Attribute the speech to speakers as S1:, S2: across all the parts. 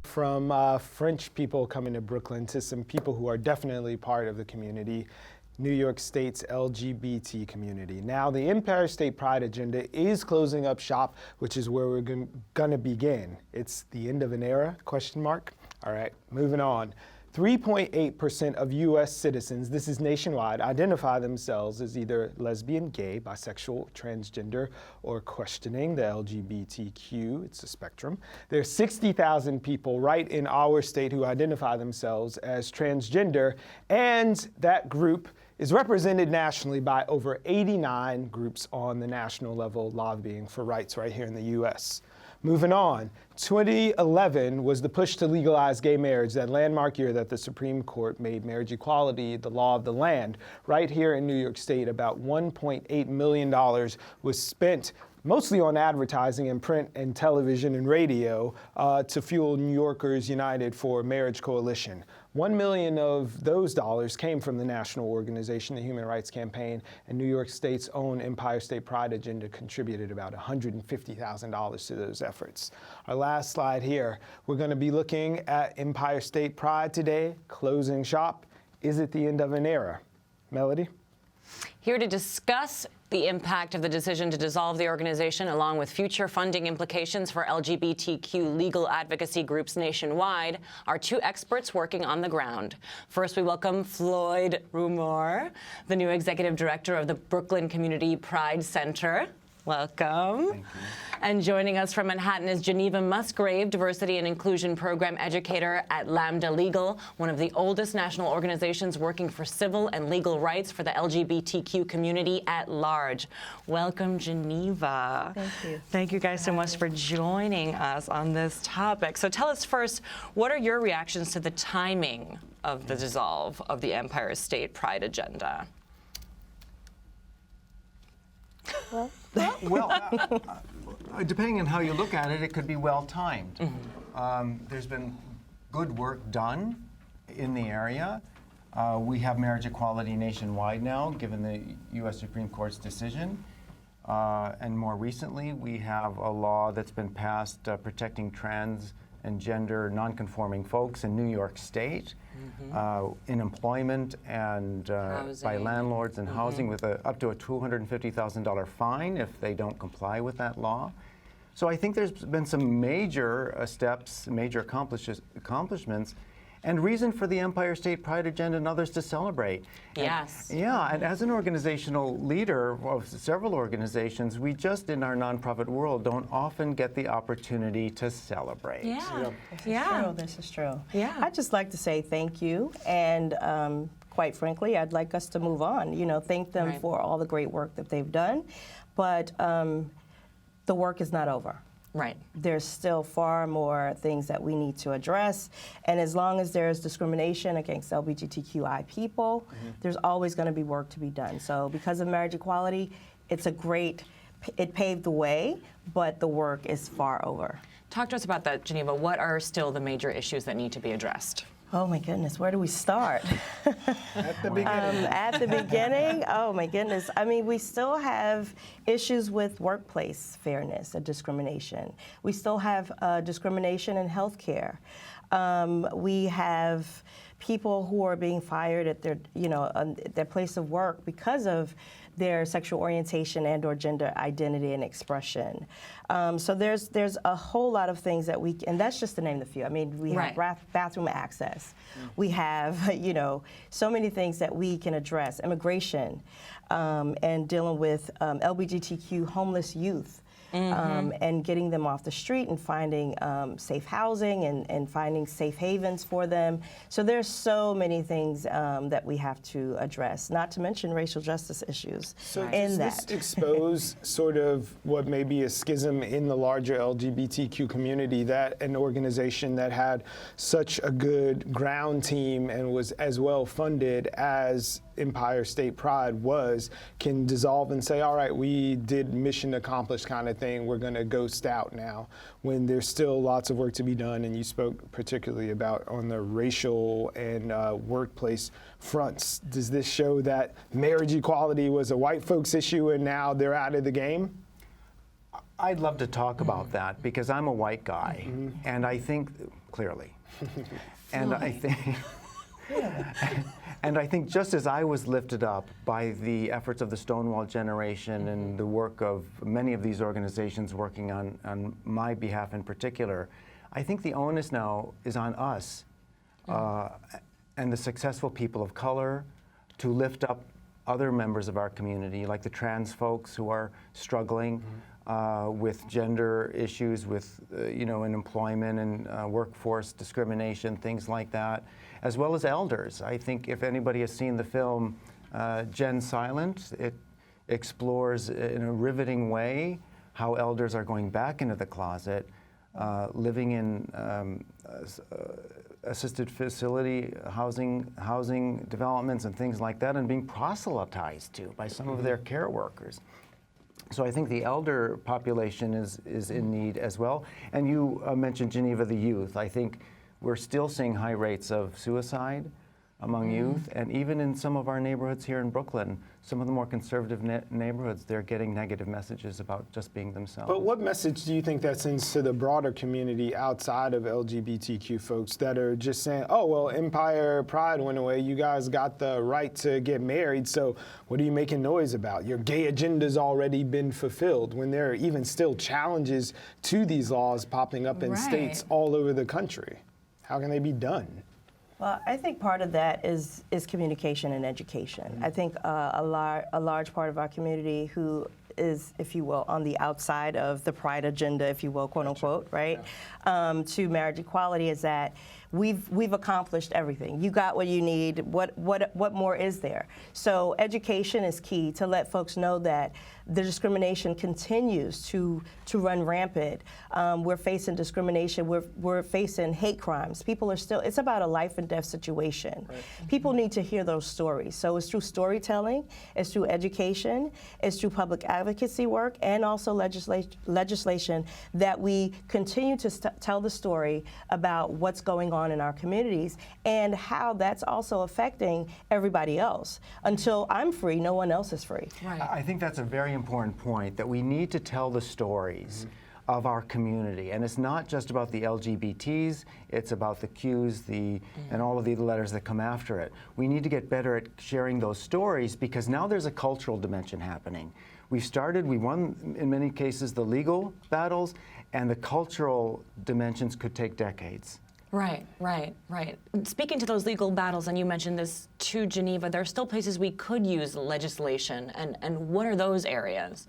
S1: From French people coming to Brooklyn to some people who are definitely part of the community, New York State's LGBT community. Now, the Empire State Pride agenda is closing up shop, which is where we're gonna begin. It's the end of an era, question mark? All right, moving on. 3.8% of US citizens, this is nationwide, identify themselves as either lesbian, gay, bisexual, transgender, or questioning the LGBTQ, it's a spectrum. There's 60,000 people right in our state who identify themselves as transgender, and that group is represented nationally by over 89 groups on the national level lobbying for rights right here in the US. Moving on, 2011 was the push to legalize gay marriage, that landmark year that the Supreme Court made marriage equality the law of the land. Right here in New York State, about $1.8 million was spent mostly on advertising in print and television and radio to fuel New Yorkers United for Marriage Coalition. $1 million of those dollars came from the national organization, the Human Rights Campaign, and New York State's own Empire State Pride agenda contributed about $150,000 to those efforts. Our last slide here, we're going to be looking at Empire State Pride today, closing shop. Is it the end of an era? Melody?
S2: Here to discuss the impact of the decision to dissolve the organization, along with future funding implications for LGBTQ legal advocacy groups nationwide, are two experts working on the ground. First, we welcome Floyd Rumohr, the new executive director of the Brooklyn Community Pride Center. Welcome. Thank you. And joining us from Manhattan is Geneva Musgrave, Diversity and Inclusion Program Educator at Lamdba Legal, one of the oldest national organizations working for civil and legal rights for the LGBTQ community at large. Welcome, Geneva.
S3: Thank you.
S2: Thank you guys so much for joining us on this topic. So tell us first, what are your reactions to the timing of the dissolve of the Empire State Pride agenda?
S4: Depending on how you look at it, it could be well-timed. Mm-hmm. There's been good work done in the area. We have marriage equality nationwide now, given the U.S. Supreme Court's decision. And more recently, we have a law that's been passed protecting trans and gender non-conforming folks in New York State, in employment and by landlords and housing, with up to a $250,000 fine if they don't comply with that law. So I think there's been some major steps, major accomplishments, and reason for the Empire State Pride agenda and others to celebrate.
S2: Yes.
S4: And as an organizational leader of several organizations, we just in our nonprofit world don't often get the opportunity to celebrate.
S3: This is true.
S2: Yeah.
S3: I'd just like to say thank you, and quite frankly, I'd like us to move on. You know, thank them for all the great work that they've done, but the work is not over.
S2: Right.
S3: There's still far more things that we need to address, and as long as there's discrimination against LGBTQI people, there's always going to be work to be done. So because of marriage equality, it paved the way, but the work is far over.
S2: Talk to us about that, Geneva. What are still the major issues that need to be addressed?
S3: Oh my goodness, where do we start?
S1: At the beginning.
S3: At the beginning, oh my goodness. I mean, we still have issues with workplace fairness and discrimination. We still have discrimination in healthcare. We have people who are being fired at their place of work because of their sexual orientation and/or gender identity and expression. So there's a whole lot of things that and that's just to name the few. I mean, we have bathroom access. We have, so many things that we can address. Immigration, and dealing with LBGTQ homeless youth. And getting them off the street and finding safe housing and finding safe havens for them. So there's so many things that we have to address, not to mention racial justice issues.
S1: So does this expose sort of what may be a schism in the larger LGBTQ community, that an organization that had such a good ground team and was as well funded as Empire State Pride was, can dissolve and say, all right, we did mission accomplished kind of thing, we're going to ghost out now, when there's still lots of work to be done? And you spoke particularly about on the racial and workplace fronts. Does this show that marriage equality was a white folks issue and now they're out of the game?
S4: I'd love to talk about that because I'm a white guy, and I think clearly, and I think. And I think just as I was lifted up by the efforts of the Stonewall generation and the work of many of these organizations working on my behalf in particular, I think the onus now is on us and the successful people of color to lift up other members of our community, like the trans folks who are struggling with gender issues, with in employment and workforce discrimination, things like that, as well as elders. I think if anybody has seen the film Gen Silent, it explores in a riveting way how elders are going back into the closet, living in assisted facility housing developments and things like that, and being proselytized to by some of their care workers. So I think the elder population is in need as well. And you mentioned Geneva, the youth. I think we're still seeing high rates of suicide among youth, and even in some of our neighborhoods here in Brooklyn, some of the more conservative neighborhoods, they're getting negative messages about just being themselves.
S1: But what message do you think that sends to the broader community outside of LGBTQ folks that are just saying, oh, well, Empire Pride went away, you guys got the right to get married, so what are you making noise about? Your gay agenda's already been fulfilled, when there are even still challenges to these laws popping up in states all over the country. How can they be done?
S3: Well, I think part of that is communication and education. I think a large part of our community who is, if you will, on the outside of the pride agenda, if you will, quote unquote, right, to marriage equality is that we've accomplished everything. You got what you need. What more is there? So education is key to let folks know that the discrimination continues to run rampant. We're facing discrimination. We're facing hate crimes. People are still, it's about a life and death situation. Right. People need to hear those stories. So it's through storytelling, it's through education, it's through public advocacy work, and also legislation that we continue to tell the story about what's going on in our communities and how that's also affecting everybody else. Until I'm free, no one else is free.
S2: Right.
S4: I think that's a very important point, that we need to tell the stories of our community. And it's not just about the LGBTs, it's about the Qs, and all of the letters that come after it. We need to get better at sharing those stories because now there's a cultural dimension happening. We won in many cases the legal battles, and the cultural dimensions could take decades.
S2: Right. Speaking to those legal battles, and you mentioned this to Geneva, there are still places we could use legislation, and what are those areas?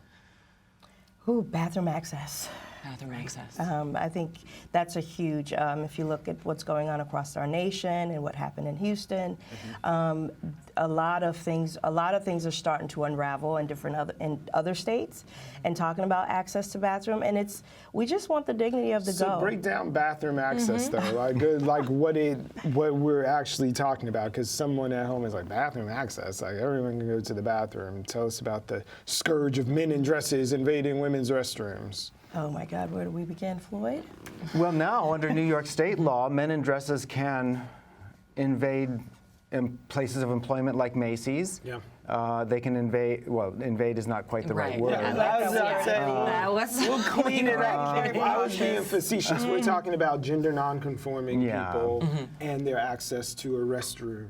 S3: Ooh, bathroom access.
S2: Bathroom access.
S3: I think that's a huge, if you look at what's going on across our nation and what happened in Houston, a lot of things are starting to unravel in other states, and talking about access to bathroom, and we just want the dignity of the go.
S1: So break down bathroom access though, like what we're actually talking about, because someone at home is like, bathroom access, like everyone can go to the bathroom. Tell us about the scourge of men in dresses invading women's restrooms.
S3: Oh my God, where do we begin, Floyd?
S4: Well, now under New York state law, men in dresses can invade places of employment like Macy's. Yeah. They can invade, well, invade is not quite the right word.
S1: Yeah, we'll clean it up. I was being facetious. We're talking about gender nonconforming people and their access to a restroom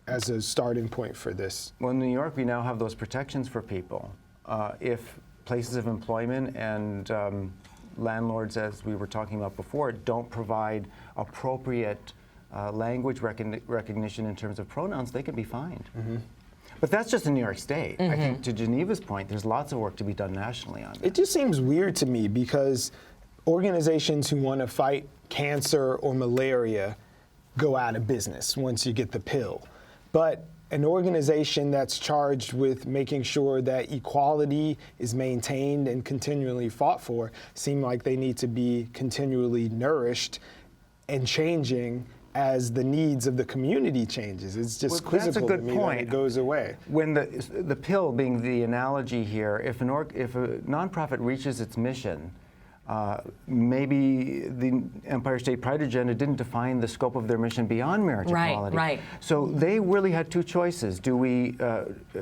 S1: as a starting point for this.
S4: Well, in New York, we now have those protections for people. If places of employment and landlords, as we were talking about before, don't provide appropriate language recognition in terms of pronouns, they can be fined. But that's just in New York State. I think to Geneva's point, there's lots of work to be done nationally on that.
S1: It just seems weird to me because organizations who want to fight cancer or malaria go out of business once you get the pill. But an organization that's charged with making sure that equality is maintained and continually fought for seem like they need to be continually nourished and changing as the needs of the community changes. It's just quizzical to me that it goes away.
S4: When the pill being the analogy here, if a nonprofit reaches its mission, Maybe the Empire State Pride agenda didn't define the scope of their mission beyond marriage equality.
S2: Right.
S4: So they really had two choices. Do we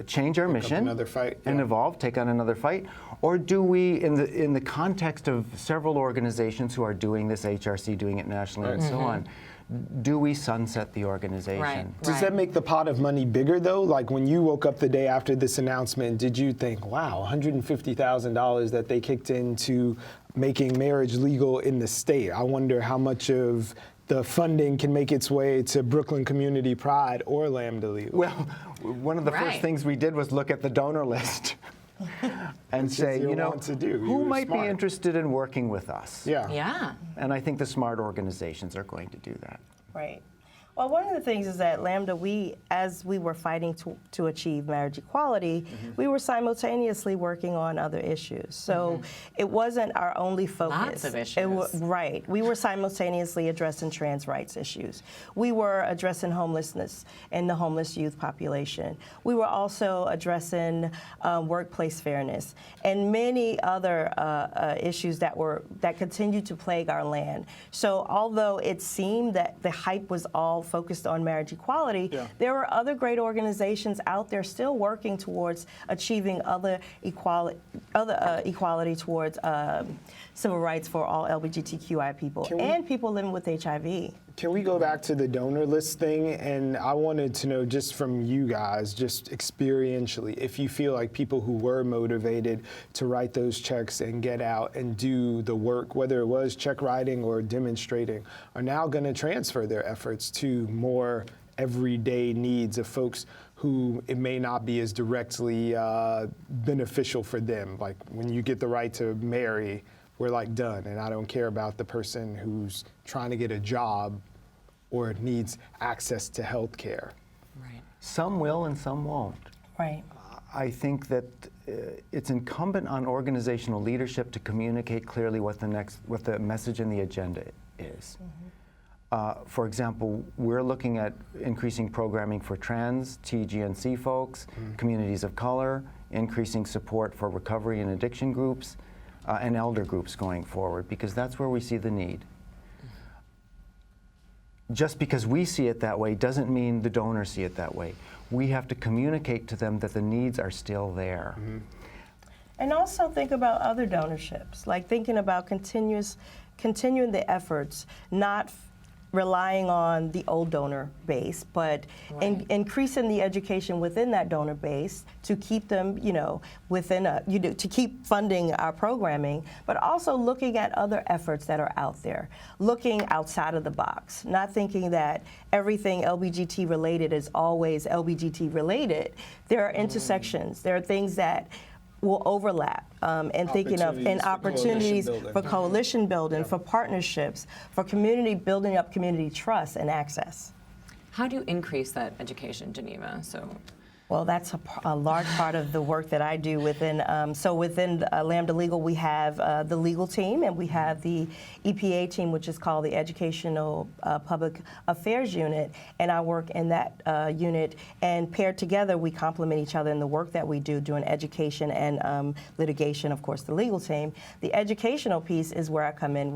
S4: change our mission
S1: another fight,
S4: and evolve, take on another fight? Or do we, in the context of several organizations who are doing this, HRC doing it nationally and so on, do we sunset the organization?
S2: Right.
S1: Does that make the pot of money bigger, though? Like when you woke up the day after this announcement, did you think, wow, $150,000 that they kicked into making marriage legal in the state? I wonder how much of the funding can make its way to Brooklyn Community Pride or Lamdba Legal.
S4: Well, one of the first things we did was look at the donor list and say, you know, who might be interested in working with us?
S2: Yeah.
S4: And I think the smart organizations are going to do that.
S3: Right. Well, one of the things is that Lamdba, as we were fighting to achieve marriage equality, we were simultaneously working on other issues. So it wasn't our only focus.
S2: Lots of issues.
S3: Right. We were simultaneously addressing trans rights issues. We were addressing homelessness and the homeless youth population. We were also addressing workplace fairness and many other issues that continued to plague our land. So although it seemed that the hype was all focused on marriage equality, there were other great organizations out there still working towards achieving other equality towards civil rights for all LGBTQI people and people living with HIV.
S1: Can we go back to the donor list thing? And I wanted to know just from you guys, just experientially, if you feel like people who were motivated to write those checks and get out and do the work, whether it was check writing or demonstrating, are now going to transfer their efforts to more everyday needs of folks who it may not be as directly beneficial for them. Like when you get the right to marry, we're like done, and I don't care about the person who's trying to get a job or needs access to health care.
S2: Right.
S4: Some will and some won't.
S3: Right.
S4: I think that it's incumbent on organizational leadership to communicate clearly what the message and the agenda is. For example, we're looking at increasing programming for trans, TGNC folks, communities of color, increasing support for recovery and addiction groups, and elder groups going forward, because that's where we see the need. Just because we see it that way doesn't mean the donors see it that way. We have to communicate to them that the needs are still there.
S3: And also think about other donorships, like thinking about continuing the efforts, not relying on the old donor base, but increasing the education within that donor base to keep them, within to keep funding our programming, but also looking at other efforts that are out there, looking outside of the box, not thinking that everything LBGT related is always LBGT related. There are intersections. There are things that will overlap, and thinking of opportunities for coalition building, for partnerships, for community building up community trust and access.
S2: How do you increase that education, Geneva?
S3: Well, that's a large part of the work that I do within. Within Lamdba Legal, we have the legal team, and we have the EPA team, which is called the Educational Public Affairs Unit. And I work in that unit. And paired together, we complement each other in the work that we do, doing education and litigation. Of course, the legal team. The educational piece is where I come in,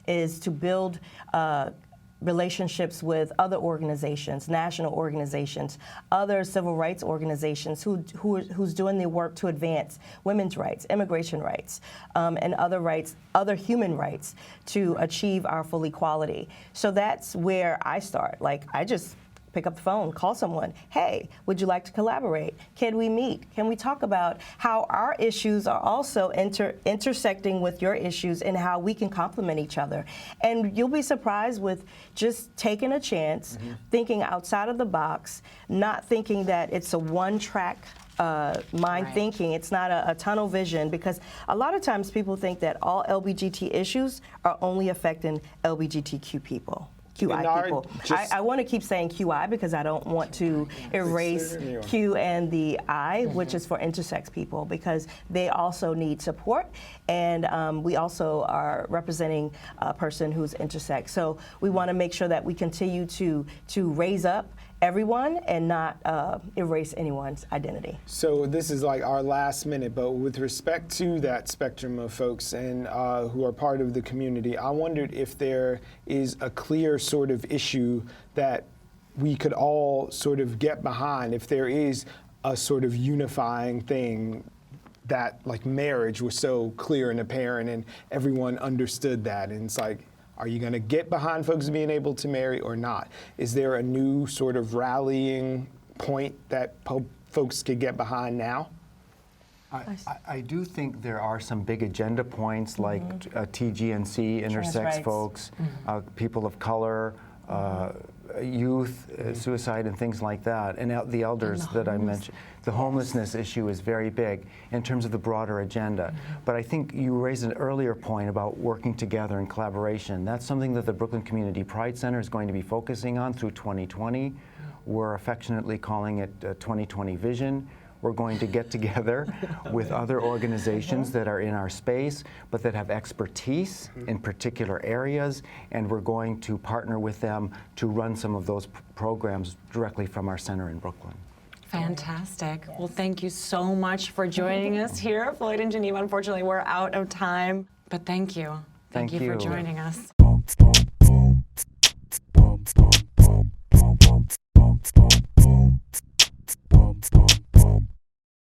S3: is to build relationships with other organizations, national organizations, other civil rights organizations who's doing the work to advance women's rights, immigration rights, and other human rights to achieve our full equality. So that's where I start. Like, I just pick up the phone, call someone. Hey, would you like to collaborate? Can we meet? Can we talk about how our issues are also intersecting with your issues and how we can complement each other? And you'll be surprised with just taking a chance, thinking outside of the box, not thinking that it's a one-track thinking. It's not a tunnel vision, because a lot of times people think that all LBGT issues are only affecting LBGTQ people. QI people. I want to keep saying QI because I don't want to erase Q and the I, which is for intersex people, because they also need support, and we also are representing a person who's intersex. So we want to make sure that we continue to raise up everyone and not erase anyone's identity.
S1: So this is like our last minute, but with respect to that spectrum of folks and who are part of the community, I wondered if there is a clear sort of issue that we could all sort of get behind, if there is a sort of unifying thing that like marriage was so clear and apparent and everyone understood that, and it's like, are you going to get behind folks being able to marry or not? Is there a new sort of rallying point that folks could get behind now?
S4: I do think there are some big agenda points like TGNC, intersex
S3: rights.
S4: folks, people of color, youth, suicide and things like that, and the elders that I mentioned. The homelessness issue is very big in terms of the broader agenda. But I think you raised an earlier point about working together and collaboration. That's something that the Brooklyn Community Pride Center is going to be focusing on through 2020. We're affectionately calling it 2020 Vision. We're going to get together with other organizations that are in our space, but that have expertise in particular areas, and we're going to partner with them to run some of those programs directly from our center in Brooklyn.
S2: Fantastic. Well, thank you so much for joining us here, Floyd and Geneva. Unfortunately, we're out of time, but thank you. Thank you for joining us.